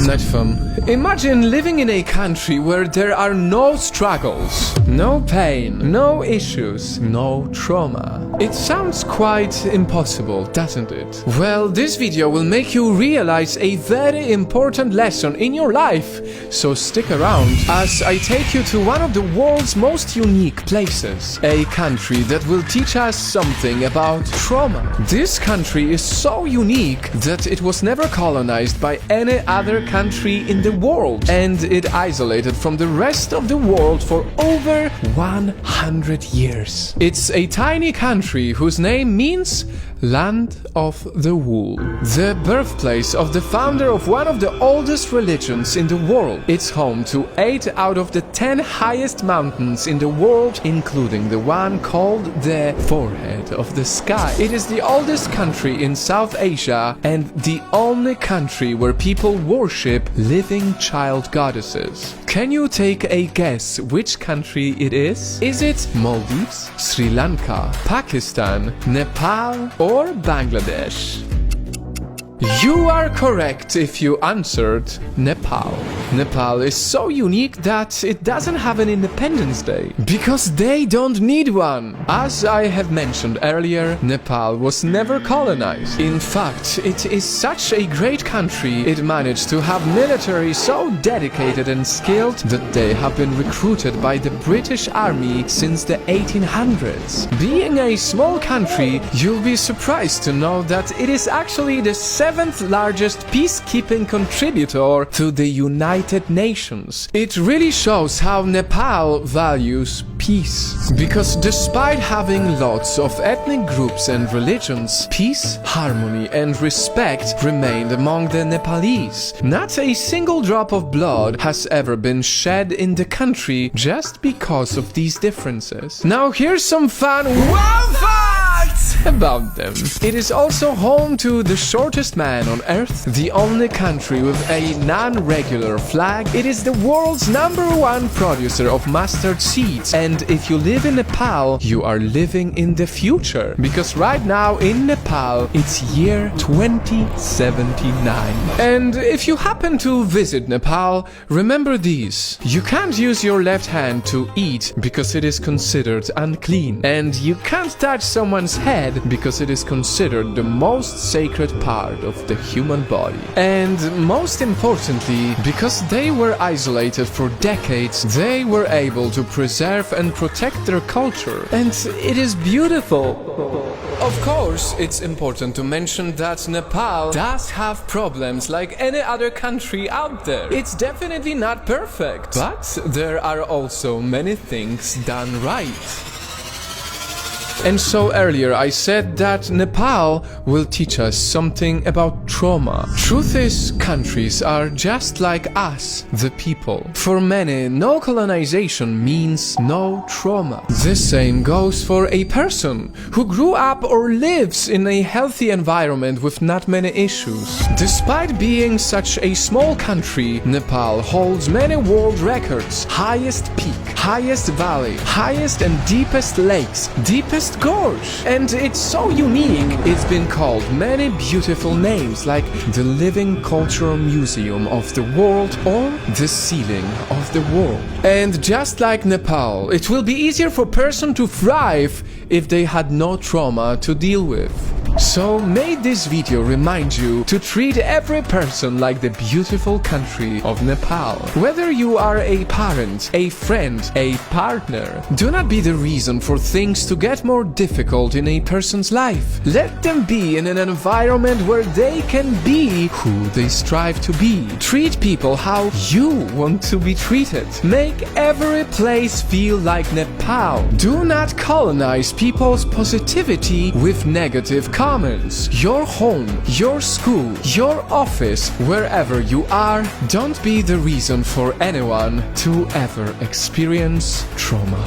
Not fun. Imagine living in a country where there are no struggles, no pain, no issues, no trauma. It sounds quite impossible, doesn't it? Well, this video will make you realize a very important lesson in your life, so stick around as I take you to one of the world's most unique places, a country that will teach us something about trauma. This country is so unique that it was never colonized by any other country in the world, and it isolated from the rest of the world for over 100 years. It's a tiny country whose name means Land of the Wool, the birthplace of the founder of one of the oldest religions in the world. It's home to 8 out of the 10 highest mountains in the world, including the one called the forehead of the sky. It is the oldest country in South Asia and the only country where people worship living child goddesses. Can you take a guess which country it is? Is it Maldives, Sri Lanka, Pakistan, Nepal, or Bangladesh? You are correct if you answered Nepal. Nepal is so unique that it doesn't have an Independence Day, because they don't need one. As I have mentioned earlier, Nepal was never colonized. In fact, it is such a great country, it managed to have military so dedicated and skilled that they have been recruited by the British Army since the 1800s. Being a small country, you'll be surprised to know that it is actually the 7th largest peacekeeping contributor to the United Nations. It really shows how Nepal values peace. Because despite having lots of ethnic groups and religions, peace, harmony, and respect remained among the Nepalese. Not a single drop of blood has ever been shed in the country just because of these differences. Now here's some fun wow facts about them. It is also home to the shortest man on earth, the only country with a non-regular flag. It is the world's #1 producer of mustard seeds, and if you live in Nepal, you are living in the future, because right now in Nepal it's year 2079. And if you happen to visit Nepal, remember these: you can't use your left hand to eat because it is considered unclean, and you can't touch someone's head because it is considered the most sacred part of the human body. And most importantly, because they were isolated for decades, they were able to preserve and protect their culture. And it is beautiful. Of course, it's important to mention that Nepal does have problems like any other country out there. It's definitely not perfect, but there are also many things done right. And so earlier I said that Nepal will teach us something about trauma. Truth is, countries are just like us, the people. For many, no colonization means no trauma. The same goes for a person who grew up or lives in a healthy environment with not many issues. Despite being such a small country, Nepal holds many world records: highest peak, highest valley, highest and deepest lakes, deepest gorge. And it's so unique, it's been called many beautiful names like the Living Cultural Museum of the World or the Ceiling of the World. And just like Nepal, it will be easier for a person to thrive if they had no trauma to deal with. So may this video remind you to treat every person like the beautiful country of Nepal. Whether you are a parent, a friend, a partner, do not be the reason for things to get more difficult in a person's life. Let them be in an environment where they can be who they strive to be. Treat people how you want to be treated. Make every place feel like Nepal. Do not colonize people's positivity with negative comments. Your home, your school, your office, wherever you are, don't be the reason for anyone to ever experience trauma.